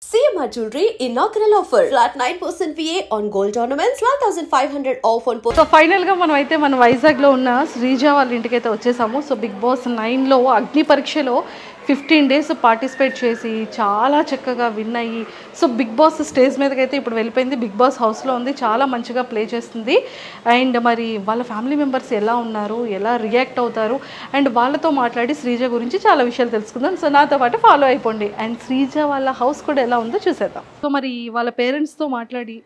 CMR Jewelry inaugural offer. Flat 9% VA on gold ornaments, 12,500 off on so ఫైనల్గా మనం అయితే మన వైజాగ్లో ఉన్న శ్రీజ వాళ్ళ ఇంటికైతే వచ్చేసాము. సో బిగ్ బాస్ 9లో అగ్ని పరీక్షలో 15 days పార్టిసిపేట్ చేసి చాలా చక్కగా విన్ అయ్యి సో బిగ్ బాస్ స్టేజ్ మీదకి అయితే ఇప్పుడు వెళ్ళిపోయింది. బిగ్ బాస్ హౌస్లో ఉంది, చాలా మంచిగా ప్లే చేస్తుంది. అండ్ మరి వాళ్ళ ఫ్యామిలీ మెంబర్స్ ఎలా ఉన్నారు, ఎలా రియాక్ట్ అవుతారు, అండ్ వాళ్ళతో మాట్లాడి శ్రీజ గురించి చాలా విషయాలు తెలుసుకుందాం. సో నాతో పాటు ఫాలో అయిపోండి. అండ్ శ్రీజ వాళ్ళ హౌస్ కూడా ఎలా ఉందో చూసేద్దాం. సో మరి వాళ్ళ పేరెంట్స్తో మాట్లాడి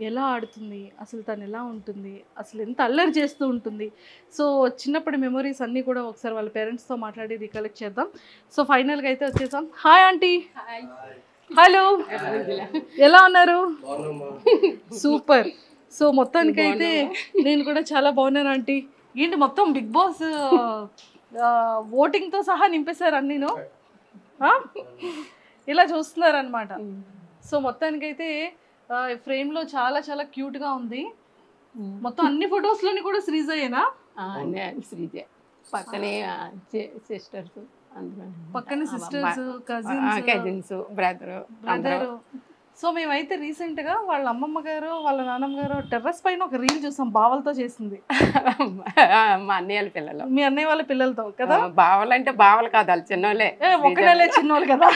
ఎలా ఆడుతుంది, అసలు తను ఎలా ఉంటుంది, అసలు ఎంత అల్లరి చేస్తూ ఉంటుంది, సో చిన్నప్పటి మెమొరీస్ అన్నీ కూడా ఒకసారి వాళ్ళ పేరెంట్స్తో మాట్లాడి రికలెక్ట్ చేద్దాం. సో ఫైనల్గా అయితే వచ్చేసాం. Hi aunty. హలో, ఎలా ఉన్నారు? సూపర్. సో మొత్తానికైతే నేను కూడా చాలా బాగున్నాను ఆంటీ. ఏంటి మొత్తం బిగ్ బాస్ ఓటింగ్తో సహా నింపేశారు అన్నీను, ఇలా చూస్తున్నారు అనమాట. సో మొత్తానికైతే ఫ్రేమ్లో చాలా చాలా క్యూట్గా ఉంది. మొత్తం అన్ని ఫొటోస్లోని కూడా శ్రీజయేనా? శ్రీజ పక్కనే సిస్టర్స్, పక్కనే సిస్టర్స్, కజిన్స్, బ్రదర్. సో మేమైతే రీసెంట్గా వాళ్ళ అమ్మమ్మ గారు వాళ్ళ నాన్నమ్మ గారు టెర్రస్ పైన ఒక రీల్ చూసాం, బావలతో చేసింది. మా అన్నయ్య వాళ్ళ పిల్లలు, మీ అన్నయ్య వాళ్ళ పిల్లలతో కదా? బావలు అంటే బావలు కాదు, వాళ్ళు చిన్నోళ్ళే, ఒక నెలే చిన్నోళ్ళు కదా,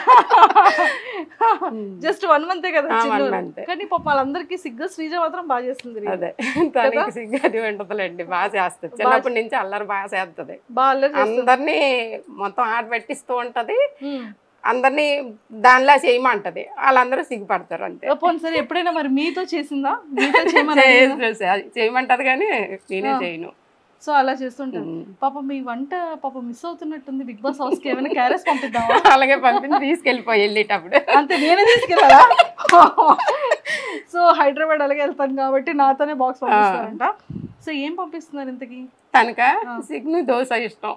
జస్ట్ 1 month కదా చిన్నోళ్ళు. కానీ పాప వాళ్ళందరికీ సిగ్గు, శ్రీజ మాత్రం బాగా చేస్తుంది. అదే తనకి సిగ్గు అది ఉంటుందిలేండి, బాగా చేస్తుంది. చిన్నప్పటి నుంచి అల్లరి బాగా చేస్తుంది, అందరినీ మొత్తం ఆట పెట్టిస్తూ ఉంటది, అందరినీ దానిలా చేయమంటది, వాళ్ళందరూ సిగ్గుపడతారు అంతే. సరే ఎప్పుడైనా మరి మీతో చేసిందా? చేయమంటది కానీ నేనే చేయను. సో అలా చేస్తుంటారు. పాప మీ వంట పాప మిస్ అవుతున్నట్టుంది బిగ్ బాస్ హౌస్ కి, ఏమైనా క్యారెస్ పంపిద్దామా? అలాగే పంపించి తీసుకెళ్ళిపోయి వెళ్ళేటప్పుడు అంతే, నేనే తీసుకెళ్ళాలా? సో హైదరాబాద్ అలాగే వెళ్తాను కాబట్టి నాతోనే బాక్స్ పంపిస్తారంట. సో ఏం పంపిస్తున్నారు ఇంతకి? తనక చికెన్ దోశ ఇష్టం.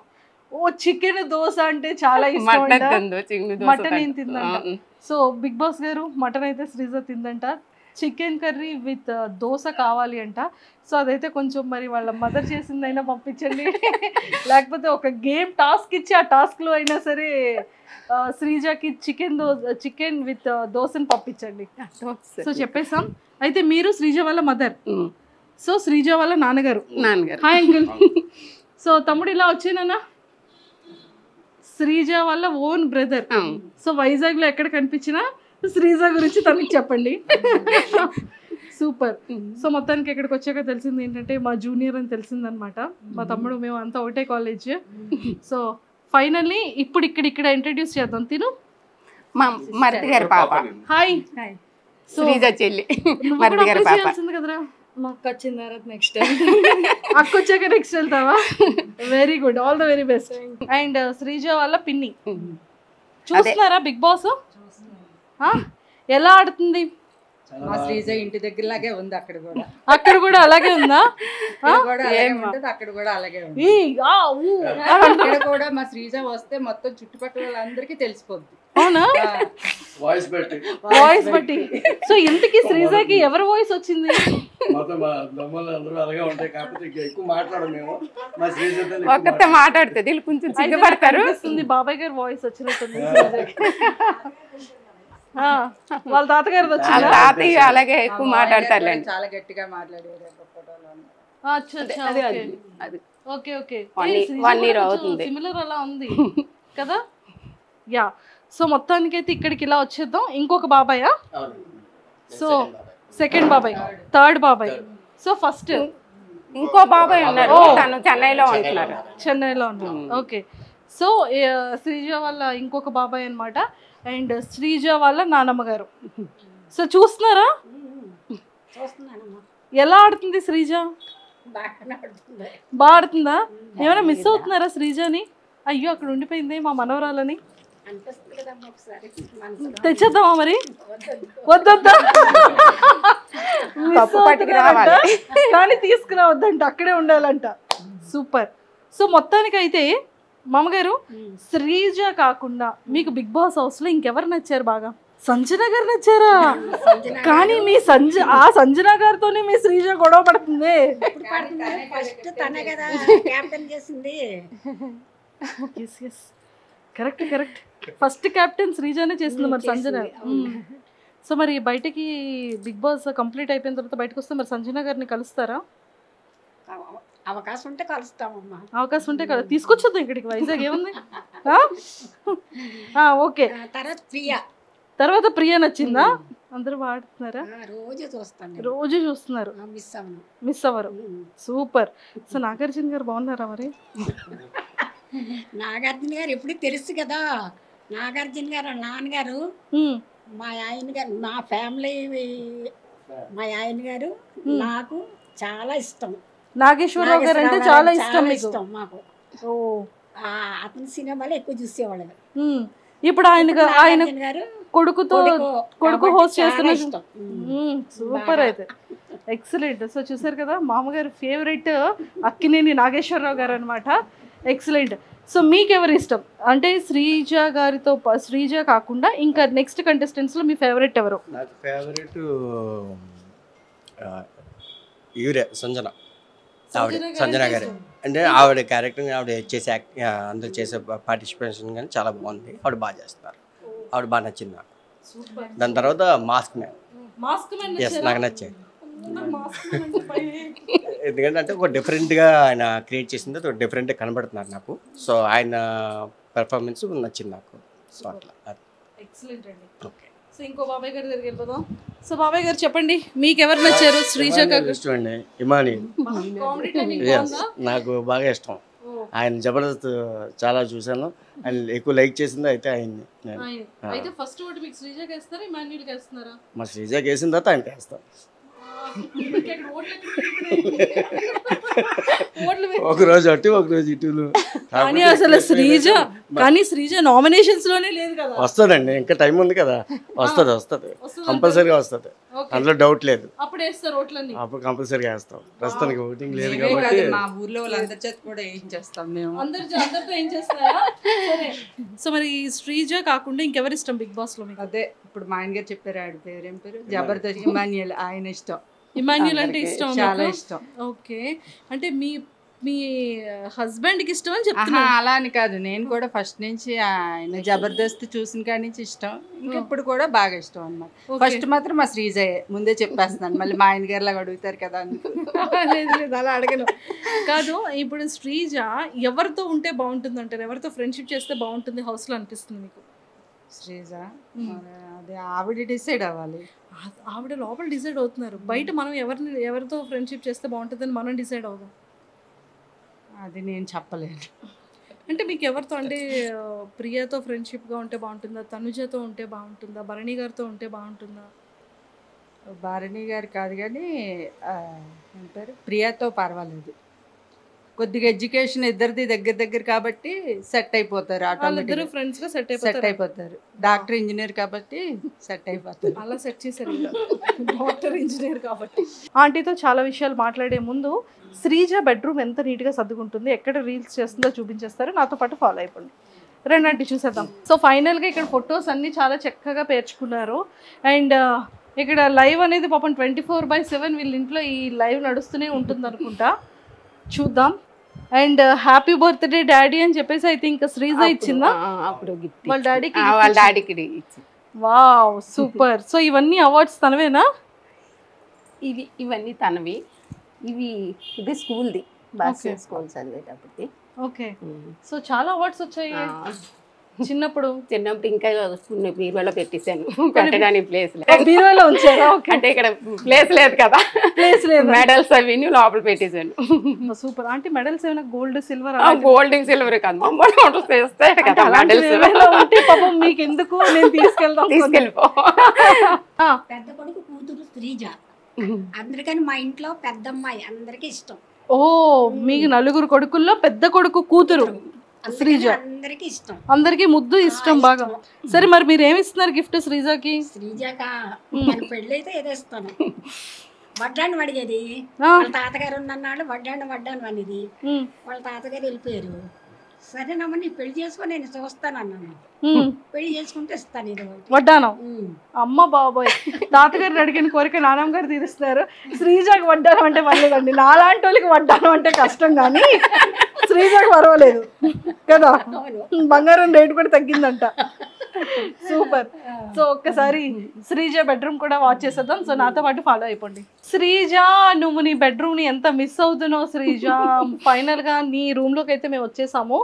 ఓ చికెన్ దోశ అంటే చాలా ఇష్టం, మటన్ ఏం తిందంట. So Big Boss garu mutton అయితే శ్రీజ తిందంట, చికెన్ కర్రీ విత్ దోశ కావాలి అంట. సో అదైతే కొంచెం మరి వాళ్ళ మదర్ చేసిందైనా పంపించండి, లేకపోతే ఒక గేమ్ టాస్క్ ఇచ్చి ఆ టాస్క్లో అయినా సరే శ్రీజకి చికెన్ విత్ దోశని పంపించండి. సో చెప్పేసాం. అయితే మీరు శ్రీజ వాళ్ళ మదర్, సో శ్రీజ వాళ్ళ నాన్నగారు. Hi uncle. సో తమ్ముడు ఇలా వచ్చేనా? శ్రీజ వాళ్ళ ఓన్ బ్రదర్. సో వైజాగ్లో ఎక్కడ కనిపించినా శ్రీజ గురించి తనకి చెప్పండి. సూపర్. సో మొత్తానికి ఇక్కడికి వచ్చాక తెలిసింది ఏంటంటే మా జూనియర్ అని తెలిసిందనమాట. మా తమ్ముడు మేము అంతా ఒకటే కాలేజ్. సో ఫైనల్లీ ఇప్పుడు ఇక్కడ ఇంట్రడ్యూస్ చేద్దాం. తిను మా మరిది గారి పాప. హాయ్. శ్రీజ చెల్లి, మరిది గారి పాప. కదరా అక్క వచ్చిన తర్వాత నెక్స్ట్ అక్క వచ్చాక నెక్స్ట్ వెళ్తావా? Very good, all the very best. And Sreeja వాళ్ళ పిన్ని. చూస్తున్నారా బిగ్ బాస్? ఎలా ఆడుతుంది? మా శ్రీజ ఇంటి దగ్గర లాగే ఉంది, అక్కడ కూడా అలాగే ఉందా? అక్కడ కూడా అలాగే ఉంది. ఇక్కడ కూడా మా శ్రీజ వస్తే మొత్తం చుట్టుపక్కల వాళ్ళందరికీ తెలిసిపోద్ది. అవునా? వాయిస్ బట్టి. సో ఇంతకీ శ్రీజకి ఎవరి వాయిస్ వచ్చింది? ఒక్కతే మాట్లాడుతుంది, కొంచెం సిగ్గుపడతారు. బాబాయ్ గారి వాయిస్ వచ్చినట్టుంది. వాళ్ళ తాతగారు తాతయ్య అలాగే ఎక్కువ మాట్లాడతారు, చాలా గట్టిగా మాట్లాడేది. ఓకే ఓకే, 1 year అవుతుంది, సిమిలర్ అలా ఉంది కదా. యా. సో మొత్తానికైతే ఇక్కడికి ఇలా వచ్చేద్దాం. ఇంకొక బాబాయ్, సో సెకండ్ బాబాయ్, థర్డ్ బాబాయ్. సో ఫస్ట్ ఇంకో బాబాయ్ ఉన్నారు, తను చెన్నైలో ఉంటున్నారు. చెన్నైలో ఉన్నారు. ఓకే. సో శ్రీజ వాళ్ళ ఇంకొక బాబాయ్ అనమాట. అండ్ శ్రీజ వాళ్ళ నానమ్మ గారు. సో చూస్తున్నారా ఎలా ఆడుతుంది శ్రీజ? బాగా ఆడుతుందా? ఏమైనా మిస్ అవుతున్నారా శ్రీజని? అయ్యో అక్కడ ఉండిపోయింది మా మనవరాలని, తెచ్చేద్దామా మరి? వద్దా, కానీ తీసుకురావద్దంట, అక్కడే ఉండాలంట. సూపర్. సో మొత్తానికైతే మామగారు శ్రీజ కాకుండా మీకు బిగ్ బాస్ హౌస్ లో ఇంకెవరు నచ్చారు బాగా? సంజన గారు నచ్చారా? కానీ మీ సంజన గారితోనే మీ శ్రీజ గొడవ పడుతుంది. కరెక్ట్. ఫస్ట్ కెప్టెన్ శ్రీజానే చేస్తుంది మరి సంజన. సో మరి బయటికి బిగ్ బాస్ కంప్లీట్ అయిపోయిన తర్వాత బయటకు వస్తే మరి సంజన గారిని కలుస్తారా? అవకాశం ఉంటే కలుస్తామమ్మా. అవకాశం ఉంటే తీసుకొచ్చేద్దాం ఇక్కడికి, వైజాగ్ ఏముంది. ఓకే, తర్వాత ప్రియా నచ్చిందా? అందరూ వాడుతున్నారా? రోజు చూస్తున్నారు, మిస్ అవ్వరు. సూపర్. సో నాగార్జున గారు బాగున్నారా మరి? నాగార్జున గారు ఎప్పుడు తెలుసు కదా. నాగార్జున గారు నాన్నగారు, మా ఆయన గారు, మా ఫ్యామిలీ, మా ఆయన గారు నాకు చాలా ఇష్టం. నాగేశ్వరరావు గారు అంటే చాలా ఇష్టం మాకు. అతని సినిమాలు ఎక్కువ చూసేవాళ్ళు. ఇప్పుడు ఆయన కొడుకు హోస్ట్ చేస్తున్న ఇష్టం. సూపర్, అయితే ఎక్సలెంట్. సో చూసారు కదా, మామగారు ఫేవరెట్ అక్కినేని నాగేశ్వరరావు గారు అనమాట. ఎక్సలెంట్. సో మీకు ఎవరు ఇష్టం అంటే శ్రీజ గారితో, శ్రీజ కాకుండా ఇంకా నెక్స్ట్ కంటెస్టెంట్స్ లో మీ ఫేవరెట్ ఎవరు? నాకు ఫేవరెట్ యూరియా సంజన, ఆవిడ సంజన గారు. అంటే ఆవిడ క్యారెక్టర్, ఆవిడ చేసే అందరు చేసే పార్టిసిపేషన్ కానీ చాలా బాగుంది. ఆవిడ బాగా చేస్తున్నారు, ఆవిడ బాగా నచ్చింది నాకు. దాని తర్వాత మాస్క్ మ్యాన్, ఎస్ నాకు నచ్చాయి. ఎందుకంటే అంటే ఒక డిఫరెంట్గా ఆయన క్రియేట్ చేసింది, ఒక డిఫరెంట్గా కనబడుతున్నారు నాకు. సో ఆయన పెర్ఫార్మెన్స్ నచ్చింది నాకు. సో అట్లా ఎక్సలెంట్ అండి. ఓకే, సో ఇంకో బాబాయ్ గారి దగ్గరికి వెళ్ళిపోదాం. సో బాబాయ్ గారు చెప్పండి, మీకు ఎవరు నచ్చారు? శ్రీజ గారు ఇష్టం అండి. ఇమాని నాకు బాగా ఇష్టం. ఆయన జబర్దస్త్ చాలా చూసాను, ఆయన ఎక్కువ లైక్ చేసింది అయితే ఆయన్ని. అయితే ఫస్ట్ ఓటు మీకు శ్రీజకి వేస్తారా, ఇమాన్యుయల్కి వేస్తున్నారా? మా శ్రీజకి వేసిన తర్వాత ఆయనకి వేస్తాను. ఒక రోజు అటు ఒక రోజు ఇటు. కానీ అసలు శ్రీజ నామినేషన్స్ లోనే లేదు కదా. వస్తుందండి, ఇంకా టైం ఉంది కదా. వస్తుంది కంపల్సరీగా వస్తుంది, అందులో డౌట్ లేదు. అప్పుడు కంపల్సరీగా వేస్తాం. ప్రస్తుతానికి ఓటింగ్ లేదు కాబట్టి మా ఊర్లో వాళ్ళందరి చేత కూడా వేయించేస్తాం మేము. అందరితో ఏం చేస్తారా? సో మరి శ్రీజ కాకుండా ఇంకెవరు ఇష్టం బిగ్ బాస్ లో మీకు? అదే ఇప్పుడు మా ఆయన గారు చెప్పారు, ఆడి పేరు ఏం పేరు, జబర్దస్త్ ఇమాన్యుయల్. ఆయన ఇష్టం, ఇమాన్యుయల్ అంటే ఇష్టం, చాలా ఇష్టం. ఓకే, అంటే మీ హస్బెండ్ కి ఇష్టం అని చెప్తున్నా? అలా అని కాదు, నేను కూడా ఫస్ట్ నుంచి ఆయన జబర్దస్త్ చూసిన కాడి నుంచి ఇష్టం, ఇంకెప్పుడు కూడా బాగా ఇష్టం అన్నమాట. ఫస్ట్ మాత్రం మా శ్రీజయే, ముందే చెప్పేస్తున్నాను, మళ్ళీ మా ఆయన గారు లాగా అడుగుతారు కదా. లేదు అలా అడగను. కాదు, ఇప్పుడు శ్రీజ ఎవరితో ఉంటే బాగుంటుంది అంటారు? ఎవరితో ఫ్రెండ్షిప్ చేస్తే బాగుంటుంది హౌస్ లో అనిపిస్తుంది మీకు? శ్రీజ అదే ఆవిడ డిసైడ్ అవ్వాలి. ఆవిడ లోపల డిసైడ్ అవుతున్నారు, బయట మనం ఎవరితో ఫ్రెండ్షిప్ చేస్తే బాగుంటుందని మనం డిసైడ్ అవుదాం. అది నేను చెప్పలేను. అంటే మీకు ఎవరితో, అంటే ప్రియతో ఫ్రెండ్షిప్గా ఉంటే బాగుంటుందా, తనుజతో ఉంటే బాగుంటుందా, భరణి గారితో ఉంటే బాగుంటుందా? భరణి గారు కాదు కానీ ఏం పేరు, ప్రియాతో పర్వాలేదు. కొద్దిగా ఎడ్యుకేషన్ ఇద్దరిది దగ్గర కాబట్టి సెట్ అయిపోతారు, ఆటోమేటిక్గా ఫ్రెండ్స్గా సెట్ అయిపోతారు. డాక్టర్ ఇంజనీర్ కాబట్టి సెట్ అయిపోతారు. అలా సెట్ చేశారు, డాక్టర్ ఇంజనీర్ కాబట్టి. ఆంటీతో చాలా విషయాలు మాట్లాడే ముందు శ్రీజ బెడ్రూమ్ ఎంత నీట్గా సర్దుకుంటుంది, ఎక్కడ రీల్స్ చేస్తుందో చూపించేస్తారు, నాతో పాటు ఫాలో అయిపోండి. రెండంటి చూసేద్దాం. సో ఫైనల్గా ఇక్కడ ఫొటోస్ అన్నీ చాలా చక్కగా పేర్చుకున్నారు. అండ్ ఇక్కడ లైవ్ అనేది పాపం 24/7 వీళ్ళ ఇంట్లో ఈ లైవ్ నడుస్తూనే ఉంటుంది అనుకుంటా, చూద్దాం. అండ్ హ్యాపీ బర్త్డే డాడీ అని చెప్పేసి అయితే ఇంకా శ్రీజ ఇచ్చిందా వాళ్ళ డాడీకి? Wow, super. సో ఇవన్నీ అవార్డ్స్ తనవేనా? ఇవన్నీ తనవి. ఇది స్కూల్ది, బాస్కెట్ స్కూల్ చదివేటప్పటికి. ఓకే, సో చాలా అవార్డ్స్ వచ్చాయి చిన్నప్పుడు. ఇంకా బీరువాలో పెట్టేశాను, పెట్టడానికి ప్లేస్ లేదు. బీరువాలో ఉంచారా? అంటే ఇక్కడ ప్లేస్ లేదు కదా, ప్లేస్ లేదు. మెడల్స్ అవి లోపల పెట్టేశాను. సూపర్. అంటే మెడల్స్ ఏమైనా గోల్డ్ సిల్వర్? గోల్డ్ సిల్వర్ కాదు, పాపం మీకు ఎందుకు, నేను తీసుకెళ్ళిపో. పెద్ద కొడుకు కూతురు శ్రీజ, అందరికని మా ఇంట్లో పెద్దమ్మాయి, అందరికి ఇష్టం. ఓ, మీకు నలుగురు కొడుకుల్లో పెద్ద కొడుకు కూతురు శ్రీజ, అందరికి ఇష్టం, అందరికి ముద్దు ఇష్టం బాగా. సరే మరి మీరు ఏమి ఇస్తున్నారు గిఫ్ట్ శ్రీజకి? శ్రీజక పెళ్ళి అయితే ఏదేస్తాను, వడ్డాన్ని అడిగేది. వాళ్ళ తాతగారు ఉన్నన్నాళ్ళు వడ్డాన్ని అనేది, వాళ్ళ తాతగారు వెళ్ళిపోయారు. సరేనమ్మా నీ పెళ్లి చేసుకొని నేను చూస్తాను అన్నాను. పెళ్లి చేసుకుంటే ఇస్తాను ఇది వడ్డానం. అమ్మ బాబోయ్, తాతగారిని అడిగిన కోరిక నాన్నమ్మ గారు తీరుస్తున్నారు. శ్రీజకి వడ్డానం అంటే పర్లేదండి, నాలాంటి వాళ్ళకి వడ్డానం అంటే కష్టం, కానీ శ్రీజకి పర్వాలేదు కదా. బంగారం రేటు కూడా తగ్గిందంట. సూపర్. సో ఒక్కసారి శ్రీజ బెడ్రూమ్ కూడా వాచ్ చేసేద్దాం. సో నాతో పాటు ఫాలో అయిపోండి. శ్రీజ, నువ్వు నీ బెడ్రూమ్ ని ఎంత మిస్ అవుతున్నావు శ్రీజ. ఫైనల్ గా నీ రూమ్ లోకి అయితే మేము వచ్చేసాము.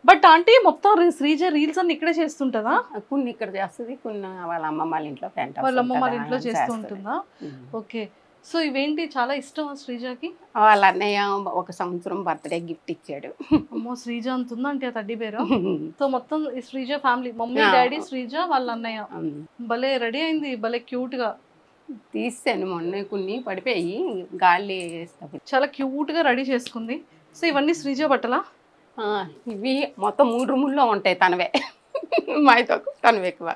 బట్ ఆంటీ మొత్తం శ్రీజ రీల్స్ అన్ని ఇక్కడే చేస్తుంటదా? కొన్ని ఇక్కడ చేస్తుంది, కొన్ని వాళ్ళ అమ్మమ్మ వాళ్ళ ఇంట్లో వాళ్ళ అమ్మమ్మ వాళ్ళ ఇంట్లో చేస్తూ ఉంటుందా? ఓకే. సో ఇవేంటి చాలా ఇష్టం శ్రీజకి? వాళ్ళ అన్నయ్య 1 సంవత్సరం బర్త్డే గిఫ్ట్ ఇచ్చాడు. అమ్మో శ్రీజ అంటుందా అంటే ఆ తడ్డీ పేరు. సో మొత్తం Sreeja family, mummy daddy Sreeja వాళ్ళ అన్నయ్య. భలే రెడీ అయింది, భలే క్యూట్ గా తీసాను మొన్న, కొన్ని పడిపోయి గాలి చాలా క్యూట్ గా రెడీ చేసుకుంది. సో ఇవన్నీ శ్రీజ బట్టలా? ఇవి మొత్తం 3 రూముల్లో ఉంటాయి తనవే. మాతో తనవే ఎక్కువ.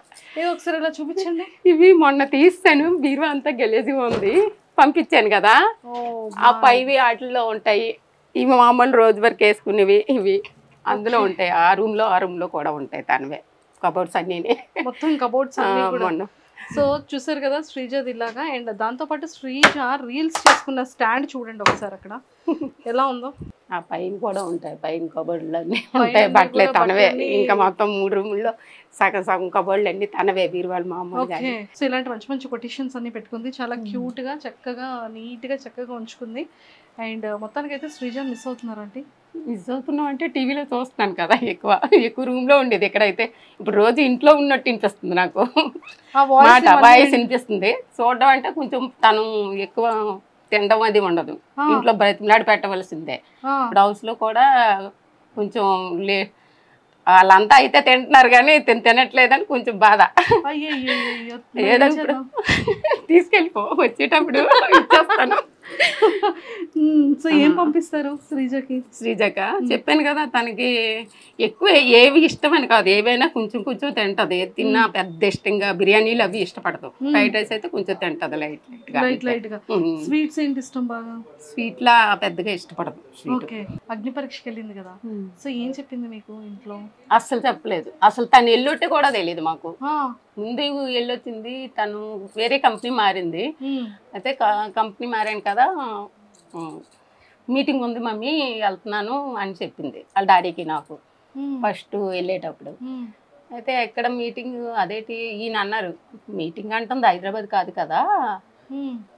ఒకసారి ఇలా చూపించండి. ఇవి మొన్న తీస్తాను, బీరువా అంతా గెలేజిగా ఉంది, పంపించాను కదా. ఆ పైవి వాటిల్లో ఉంటాయి. ఇవి మామూలు రోజు వరకు వేసుకునేవి ఇవి అందులో ఉంటాయి. ఆ రూమ్ లో కూడా ఉంటాయి తనవే కబోర్డ్స్ అన్నీ. మొత్తం కబోర్డ్స్ మొన్న. సో చూసారు కదా శ్రీజది ఇలాగా. అండ్ దాంతోపాటు శ్రీజ రీల్స్ చేసుకున్న స్టాండ్ చూడండి ఒకసారి అక్కడ ఎలా ఉందో. ఆ పైన కూడా ఉంటాయి, పైన కబోర్డులు అన్నీ ఉంటాయి, బట్టలే తనవే. ఇంకా మొత్తం 3 రూముల్లో సగం కబోర్డులు అన్ని తనవే, బీరువాళ్ళు మామూలుగా. సో ఇలాంటి మంచి మంచి కొటేషన్స్ అన్ని పెట్టుకుంది, చాలా క్యూట్ గా చక్కగా నీట్ గా చక్కగా ఉంచుకుంది. అండ్ మొత్తానికి అయితే శ్రీజ మిస్ అవుతున్నారంటే? మిస్ అవుతున్నాం అంటే టీవీలో చూస్తున్నాను కదా, ఎక్కువ రూమ్ లో ఉండేది. ఎక్కడైతే ఇప్పుడు రోజు ఇంట్లో ఉన్నట్టు అనిపిస్తుంది నాకు, మాట వాయిస్ వినిపిస్తుంది. చూడడం అంటే కొంచెం తను ఎక్కువ తినడం అది ఉండదు, ఇంట్లో బ్రతిమలాడి పెట్టవలసిందే. ఇప్పుడు హౌస్ లో కూడా కొంచెం వాళ్ళంతా అయితే తింటున్నారు కానీ తినట్లేదని కొంచెం బాధ. ఏదో తీసుకెళ్ళిపో, వచ్చేటప్పుడు ఇచ్చేస్తాను. సో ఏం పంపిస్తారు శ్రీజక? చెప్పాను కదా, తనకి ఎక్కువ ఏవి ఇష్టమని కాదు, ఏవైనా కొంచెం తింటది. తిన్నా పెద్ద ఇష్టంగా బిర్యానీలు అవి ఇష్టపడదు. ఫ్రైడ్ రైస్ అయితే కొంచెం తింటది లైట్ గా. స్వీట్స్ ఏంటి ఇష్టం బాగా? స్వీట్ లా పెద్దగా ఇష్టపడదు. అగ్ని పరీక్షకి వెళ్ళింది కదా, సో ఏం చెప్పింది మీకు ఇంట్లో? అస్సలు చెప్పలేదు. అసలు తను ఎల్లొట్టే కూడా తెలియదు మాకు. ముందు వెళ్ళొచ్చింది, తను వేరే కంపెనీ మారింది. అయితే కంపెనీ మారాను కదా, మీటింగ్ ఉంది మమ్మీ వెళ్తున్నాను అని చెప్పింది వాళ్ళ డాడీకి నాకు ఫస్ట్ వెళ్ళేటప్పుడు. అయితే ఎక్కడ మీటింగ్ అదేటి ఈయన అన్నారు, మీటింగ్ అంటుంది హైదరాబాద్ కాదు కదా,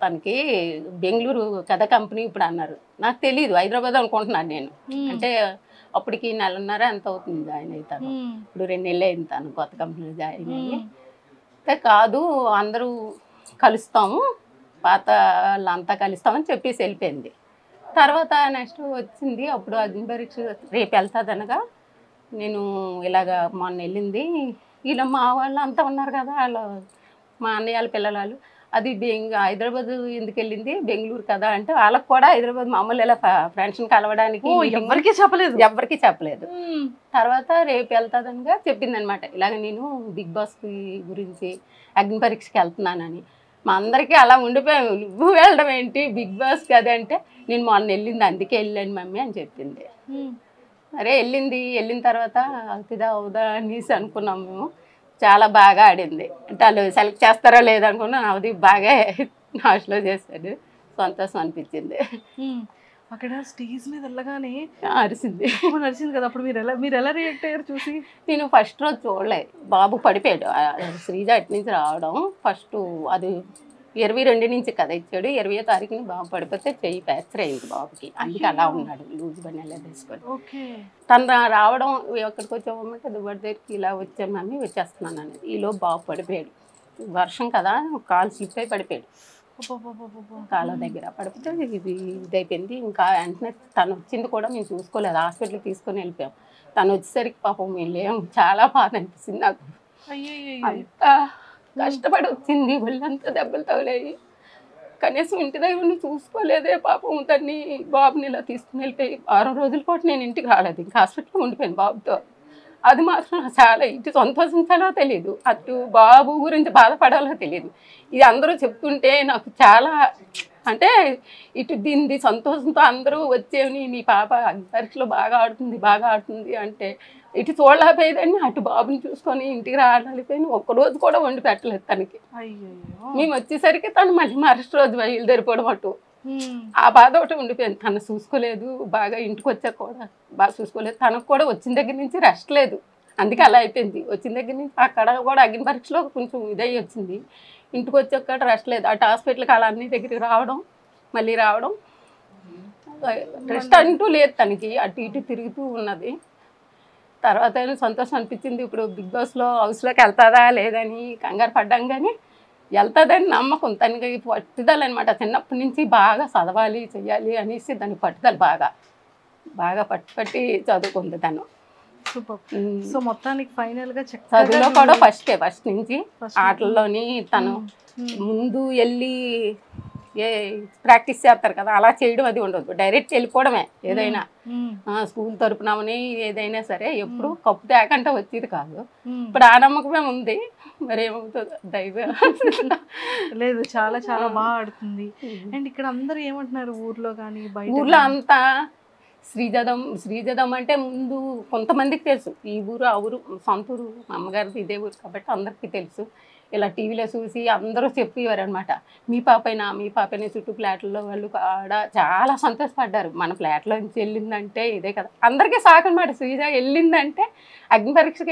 తనకి బెంగళూరు కదా కంపెనీ ఇప్పుడు అన్నారు. నాకు తెలీదు, హైదరాబాద్ అనుకుంటున్నాను నేను. అంటే అప్పటికి 1.5 ఎంత అవుతుంది జాయిన్ అవుతాను, ఇప్పుడు 2 నెలలు అయింది తను కొత్త కంపెనీలో జాయిన్ అయ్యి. అయితే కాదు అందరూ కలుస్తాము, పాత వాళ్ళంతా కలుస్తామని చెప్పేసి వెళ్ళిపోయింది. తర్వాత నెక్స్ట్ వచ్చింది, అప్పుడు అగ్ని పరీక్ష రేపు వెళ్తుంది అనగా నేను ఇలాగ మొన్న వెళ్ళింది, ఇలా మా వాళ్ళు అంతా ఉన్నారు కదా, వాళ్ళ మా అన్నయ్య వాళ్ళ పిల్లలు వాళ్ళు, అది హైదరాబాద్ ఎందుకు వెళ్ళింది, బెంగళూరు కదా అంటే వాళ్ళకి కూడా హైదరాబాద్ మామూలు ఇలా ఫ్రెండ్స్ని కలవడానికి ఎవరికి చెప్పలేదు. తర్వాత రేపు వెళ్తాదనిగా చెప్పింది అనమాట. ఇలాగ నేను బిగ్ బాస్ గురించి అగ్ని పరీక్షకి వెళ్తున్నానని. మా అందరికీ అలా ఉండిపోయాము, నువ్వు వెళ్ళడం ఏంటి బిగ్ బాస్ కదా అంటే, నేను మొన్న వెళ్ళింది అందుకే వెళ్ళాను మమ్మీ అని చెప్పింది. అరే వెళ్ళిన తర్వాత అవుతుందా అవుదా అనేసి అనుకున్నాం మేము. చాలా బాగా ఆడింది. అంటే వాళ్ళు సెలెక్ట్ చేస్తారో లేదనుకున్నా, అది బాగా లాస్ట్లో చేశాడు, సంతోషం అనిపించింది. అక్కడ స్టేజ్ మీద వెళ్ళగానే అరిసింది కదా, అప్పుడు మీరు ఎలా రియాక్ట్ అయ్యారు చూసి? నేను ఫస్ట్ రోజు చూడలేదు, బాబు పడిపోయాడు. శ్రీజ అటు నుంచి రావడం ఫస్ట్ అది 22 నుంచి కదా ఇచ్చాడు, 20వ తారీఖుని బాబు పడిపోతే చెయ్యి ఫ్రాక్చర్ అయింది బాబుకి, అందుకే అలా ఉన్నాడు లూజ్ బండి ఎలా తీసుకొని. తను రావడం ఎక్కడికి వచ్చామంటే దుబ్బడి దగ్గరికి ఇలా వచ్చామని వచ్చేస్తున్నాను అనేది, ఈలో బాబు పడిపోయాడు. వర్షం కదా, కాలు స్లిప్ అయి పడిపోయాడు కాళ్ళ దగ్గర. పడిపోతే ఇది ఇదైపోయింది. ఇంకా వెంటనే తను వచ్చింది కూడా మేము చూసుకోలేదు, హాస్పిటల్కి తీసుకొని వెళ్ళిపోయాం. తను వచ్చేసరికి పాపం వెళ్ళాం, చాలా బాధ అనిపిస్తుంది నాకు. అంతా కష్టపడి వచ్చింది, ఒళ్ళంతా దెబ్బలు తగిలాయి. కనీసం ఇంటి దగ్గర చూసుకోలేదే పాపం. తన్ని బాబుని ఇలా తీసుకుని వెళ్ళిపోయి 6 రోజుల పాటు నేను ఇంటికి రాలేదు, ఇంకా హాస్పిటల్లో ఉండిపోయాను బాబుతో. అది మాత్రం చాలా ఇటు సంతోషించాలో తెలియదు, అటు బాబు గురించి బాధపడాలో తెలియదు. ఇది అందరూ చెప్తుంటే నాకు చాలా అంటే ఇటు దీన్ని సంతోషంతో అందరూ వచ్చేవి, నీ పాప పరీక్షలో బాగా ఆడుతుంది అంటే ఇటు చూడలేకపోయేదాన్ని, అటు బాబుని చూసుకొని ఇంటికి రాలేకపోయినా ఒక్కరోజు కూడా వండి పెట్టలేదు తనకి. మేము వచ్చేసరికి తను మళ్ళీ మరుసటి రోజు బయలుదేరిపోవడం అటు. ఆ బాధ ఒకటి ఉండిపోయింది. తను చూసుకోలేదు, బాగా ఇంటికి వచ్చాక కూడా బాగా చూసుకోలేదు. తనకు కూడా వచ్చిన దగ్గర నుంచి రెస్ట్ లేదు. అందుకే అలా అయిపోయింది. వచ్చిన దగ్గర నుంచి అక్కడ కూడా అగ్ని పరీక్షలో కొంచెం ఇదై వచ్చింది. ఇంటికి వచ్చి ఒక్కటి రెస్ట్ లేదు. అటు హాస్పిటల్కి అలా అన్ని దగ్గరికి రావడం మళ్ళీ రావడం, రెస్ట్ అంటూ లేదు తనకి. అటు ఇటు తిరుగుతూ ఉన్నది. తర్వాత సంతోషం అనిపించింది. ఇప్పుడు బిగ్ బాస్లో హౌస్లోకి వెళ్తుందా లేదని కంగారు పడ్డాం, కానీ వెళ్తుందని నమ్మకం. తనకి పట్టుదల అనమాట. చిన్నప్పటి నుంచి బాగా చదవాలి చెయ్యాలి అనేసి దానికి పట్టుదల బాగా పట్టి చదువుకుంది తను. సూపర్. సో మొత్తానికి ఫైనల్గా చదువులో కూడా ఫస్ట్ నుంచి ఆటల్లోని తను ముందు వెళ్ళి ప్రాక్టీస్ చేస్తారు కదా, అలా చేయడం అది ఉండదు. డైరెక్ట్ వెళ్ళిపోవడమే. ఏదైనా స్కూల్ తరపునమని ఏదైనా సరే ఎప్పుడు కప్పు తేకంటే వచ్చేది కాదు. ఇప్పుడు ఆ నమ్మకమే ఉంది. మరి ఏమవుతుంది దైవం. లేదు, చాలా చాలా బాగా ఆడుతుంది. అండ్ ఇక్కడ అందరూ ఏమంటున్నారు ఊర్లో కానీ బయట? ఊర్లో అంతా శ్రీజదం అంటే ముందు కొంతమందికి తెలుసు. ఈ ఊరు ఆ ఊరు సొంత ఊరు, మా అమ్మగారిది ఇదే ఊరు కాబట్టి అందరికీ తెలుసు. ఇలా టీవీలో చూసి అందరూ చెప్పేవారు అనమాట, మీ పాపైనా చుట్టూ ఫ్లాట్లలో వాళ్ళు కూడా చాలా సంతోషపడ్డారు. మన ఫ్లాట్లో నుంచి వెళ్ళిందంటే ఇదే కదా అందరికీ సాకు అనమాట. శ్రీజ వెళ్ళిందంటే అగ్ని పరీక్షకి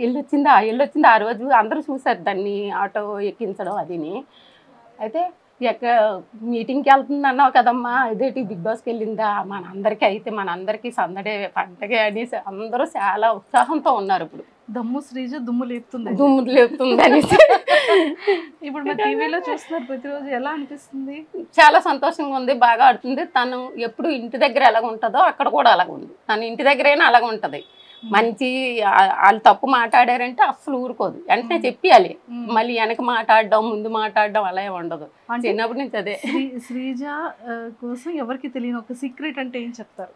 వెళ్ళొచ్చిందా ఆ రోజు అందరూ చూసారు దాన్ని ఆటో ఎక్కించడం అదిని. అయితే ఎక్కడ మీటింగ్కి వెళ్తుంది అన్నావు కదమ్మా, ఇదేంటి బిగ్ బాస్కి వెళ్ళిందా, మనందరికీ సందడే పండగే అనేసి అందరూ చాలా ఉత్సాహంతో ఉన్నారు. ఇప్పుడు దమ్ము శ్రీజ దుమ్ము లేపుతుంది అనేసి ఇప్పుడు మా టీవీలో చూస్తున్నారు ప్రతిరోజు. ఎలా అనిపిస్తుంది? చాలా సంతోషంగా ఉంది. బాగా ఆడుతుంది. తను ఎప్పుడు ఇంటి దగ్గర ఎలాగ ఉంటుందో అక్కడ కూడా అలాగ ఉంది. తను ఇంటి దగ్గరైనా అలాగ ఉంటుంది. మంచి వాళ్ళు తప్పు మాట్లాడారంటే అస్సలు ఊరుకోదు, వెంటనే చెప్పాలి. మళ్ళీ వెనక మాట్లాడడం ముందు మాట్లాడడం అలా ఉండదు. చిన్నప్పటి నుంచి అదే. శ్రీజ కోసం ఎవరికి తెలియని ఒక సీక్రెట్ అంటే ఏం చెప్తారు?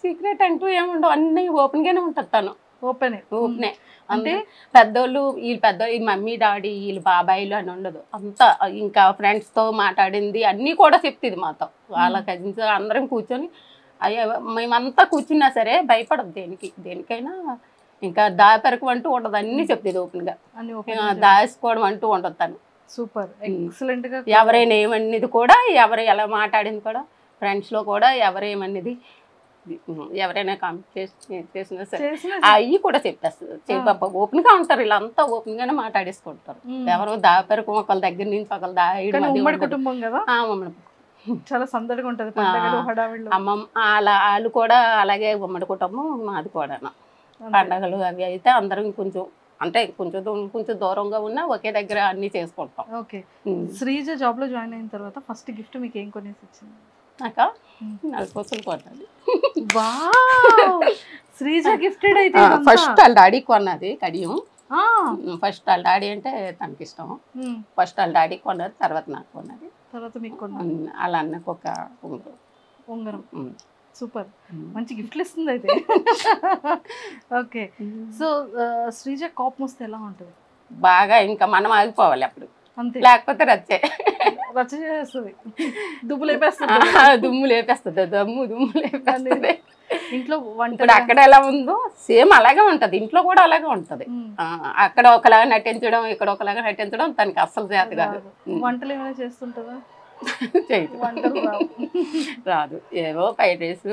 సీక్రెట్ అంటూ ఏముండవు, అన్నీ ఓపెన్గానే ఉంటుంది. తను ఓపెనే అంటే పెద్దోళ్ళు ఈ మమ్మీ డాడీ వీళ్ళు బాబాయిలు అని ఉండదు. అంతా ఇంకా ఫ్రెండ్స్తో మాట్లాడింది అన్నీ కూడా చెప్తుంది మాతో. వాళ్ళ కజిన్స్ అందరం కూర్చొని అయ్యో మేమంతా కూర్చున్నా సరే భయపడదు దేనికైనా. ఇంకా దాపెరకు అంటూ ఉండదు, అన్నీ చెప్తుంది ఓపెన్గా. దాచుకోవడం అంటూ ఉండదు తను. సూపర్, ఎక్సలెంట్ గా. ఎవరైనా ఏమన్నది కూడా, ఎవరు ఎలా మాట్లాడింది కూడా, ఫ్రెండ్స్లో కూడా ఎవరేమన్నది ఎవరైనా కాంపిటీషన్ చేసినా సరే అవి కూడా చెప్పేస్తారు. ఓపెన్ గా ఉంటారు. ఇలా అంతా ఓపెన్ గానే మాట్లాడేసుకుంటారు. ఎవరో దాపెరకు ఒకళ్ళ దగ్గర నుంచి ఒకళ్ళు దాయడం. కుటుంబం కదా, చాలా సందడిగా ఉంటది. అమ్మమ్మ వాళ్ళు కూడా అలాగే ఉమ్మడి కుటుంబం మాది కూడా. పండగలు అవి అయితే అందరం కొంచెం దూరంగా ఉన్నా ఒకే దగ్గర అన్ని చేసుకుంటాం. ఓకే. శ్రీజ జాబ్ లో జాయిన్ అయిన తర్వాత ఫస్ట్ గిఫ్ట్ మీకు ఏం కొనేసి ఇచ్చింది? నాకా నలుపూసలు కొన్నది. శ్రీజ గిఫ్టెడ్ అయితే ఫస్ట్ వాళ్ళ డాడీ కొన్నది కడియం. ఫస్ట్ వాళ్ళ డాడీ అంటే తనకి ఇష్టం. ఫస్ట్ వాళ్ళ డాడీ కొన్నది, తర్వాత నాకు కొన్నది, తర్వాత మీకు అలా అన్నకు ఒక ఉంగరం. సూపర్, మంచి గిఫ్ట్లు ఇస్తుంది అయితే. ఓకే. సో శ్రీజ కోపం వస్తే ఎలా ఉంటుంది? బాగా ఇంకా మనం ఆగిపోవాలి అప్పుడు, అంతే. లేకపోతే రచ్చ చేస్తుంది, దుమ్ము లేపేస్తుంది. దుమ్ము లేపేస్తుంది. ఇంట్లో ఇప్పుడు అక్కడ ఎలా ఉందో సేమ్ అలాగే ఉంటది, ఇంట్లో కూడా అలాగే ఉంటది. అక్కడ ఒకలాగా నటించడం, ఇక్కడ ఒకలాగా నటించడం తనకి అస్సలు చేత కాదు. వంటలు ఏమైనా చేస్తుంటదా? రాదు. ఏవో ఫ్రైడ్ రైస్,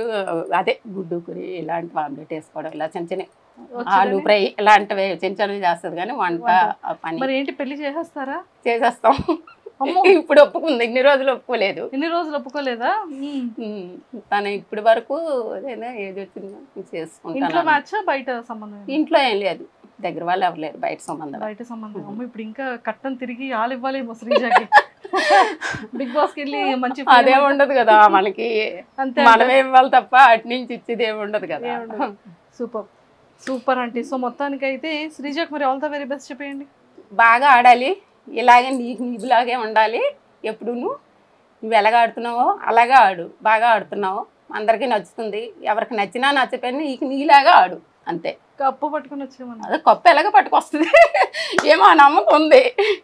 అదే గుడ్డు కూర, ఇలాంటివి ఆమ్లెట్ వేసుకోవడం, ఇలా చిన్న చిన్న ఆలు ఫ్రై ఇలాంటివి చిన్న చిన్నవి చేస్తుంది. కానీ వంట పని. మరి ఏంటి, పెళ్లి చేసేస్తారా? చేసేస్తాం. ఇప్పుడు ఒప్పుకుంది, ఇన్ని రోజులు ఒప్పుకోలేదు. ఇన్ని రోజులు ఒప్పుకోలేదా? తను ఇప్పటి వరకు ఏది వచ్చిందో చేసుకుంటాను. బయట సంబంధం ఇంట్లో ఏం లేదు, దగ్గర వాళ్ళు ఎవరు లేరు, బయట సంబంధం. అమ్మ ఇప్పుడు ఇంకా కట్టం తిరిగి ఆలు ఇవ్వాలేమో శ్రీజకి. బిగ్ బాస్ కి వెళ్ళి మంచి అదే ఉండదు కదా మనకి, మనమే ఇవ్వాలి తప్ప అటు నుంచి ఇచ్చేది ఏమి ఉండదు కదా. Super super aunty. సో మొత్తానికి అయితే శ్రీజకి మరి ఆల్ ద వెరీ బెస్ట్ చెప్పేయండి. బాగా ఆడాలి, ఇలాగే నీకులాగే ఉండాలి. ఎప్పుడు నువ్వు ఎలాగ ఆడుతున్నావో అలాగే ఆడు. బాగా ఆడుతున్నావు, అందరికీ నచ్చుతుంది. ఎవరికి నచ్చినా నచ్చపోయినా నీలాగా ఆడు, అంతే. కప్పు పట్టుకుని వచ్చేమన్నా, అదే కప్పు ఎలాగ పట్టుకొస్తుంది ఏమో నమ్మకం ఉంది,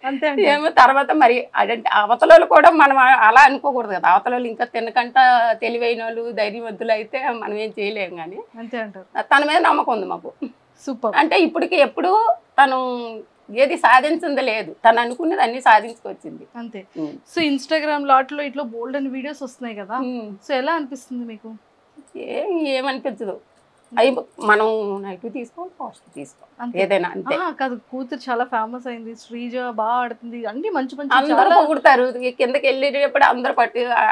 అంతే. ఏమో తర్వాత మరి అదంటే అవతలలో కూడా మనం అలా అనుకోకూడదు కదా. అవతలలో ఇంకా తినకంట తెలివైన వాళ్ళు, ధైర్యవంతులు అయితే మనం ఏం చేయలేము. కానీ అంతే అంటారు. తన మీద నమ్మకం ఉంది మాకు. సూపర్. అంటే ఇప్పటికి ఎప్పుడు తను ఏది సాధించింది లేదు, తను అనుకున్నది అన్ని సాధించుకొచ్చింది, అంతే. సో ఇన్స్టాగ్రామ్ లాట్లో ఇట్లా బోల్డ్ అని వీడియోస్ వస్తున్నాయి కదా, సో ఎలా అనిపిస్తుంది మీకు? ఏమనిపించదు. అవి మనం నైట్ తీసుకోవాలి, కాస్ట్ తీసుకోవాలి, ఏదైనా అంతే. కాదు, కూతురు చాలా ఫేమస్ అయింది, శ్రీజ బాగా ఆడుతుంది, అన్ని మంచి మంచి అందరూ పొగుడతారు. కిందకి వెళ్ళేటప్పుడు అందరూ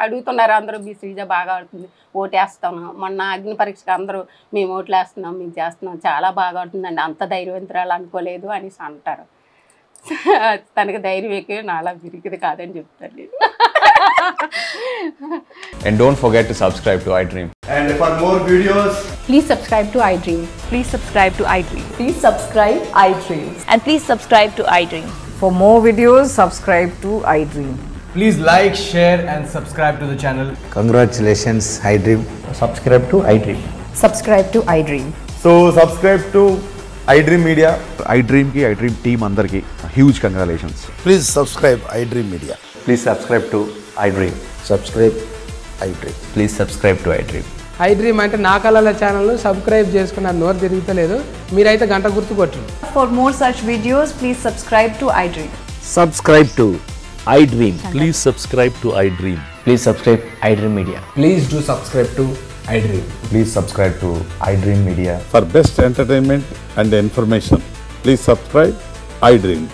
అడుగుతున్నారు, అందరూ మీ శ్రీజ బాగా ఆడుతుంది, ఓటేస్తాను. మొన్న అగ్ని పరీక్షకు అందరూ మేము ఓట్లు వేస్తున్నాం, మేము చేస్తున్నాం, చాలా బాగా ఆడుతుందండి, అంత ధైర్యవంతురాలు అనుకోలేదు అనేసి అంటారు. తనకి ధైర్యం ఎక్కువ, నాలా విరిగిది కాదని చెప్తాను నేను. And don't forget to subscribe to iDream. And for more videos, please subscribe to iDream. Please subscribe to iDream. Please subscribe iDream. And please subscribe to iDream. For more videos, subscribe to iDream. please like, share and subscribe to the channel. Congratulations, iDream. Subscribe to iDream. Subscribe to iDream. So subscribe to iDream Media. iDream ki iDream team andarki huge congratulations. Please subscribe iDream Media. Please subscribe to iDream. Subscribe iDream. Please subscribe to iDream. iDream అంటే నా కళల channel subscribe చేసుకున్న నోరు తిరుగుతలేదు, మీరైతే గంట గుర్తు కొట్టండి. For more such videos, please subscribe to iDream. Subscribe to iDream. Please subscribe to iDream. Please subscribe iDream Media. Please do subscribe to iDream. Please subscribe to iDream Media. For best entertainment and information, please subscribe iDream.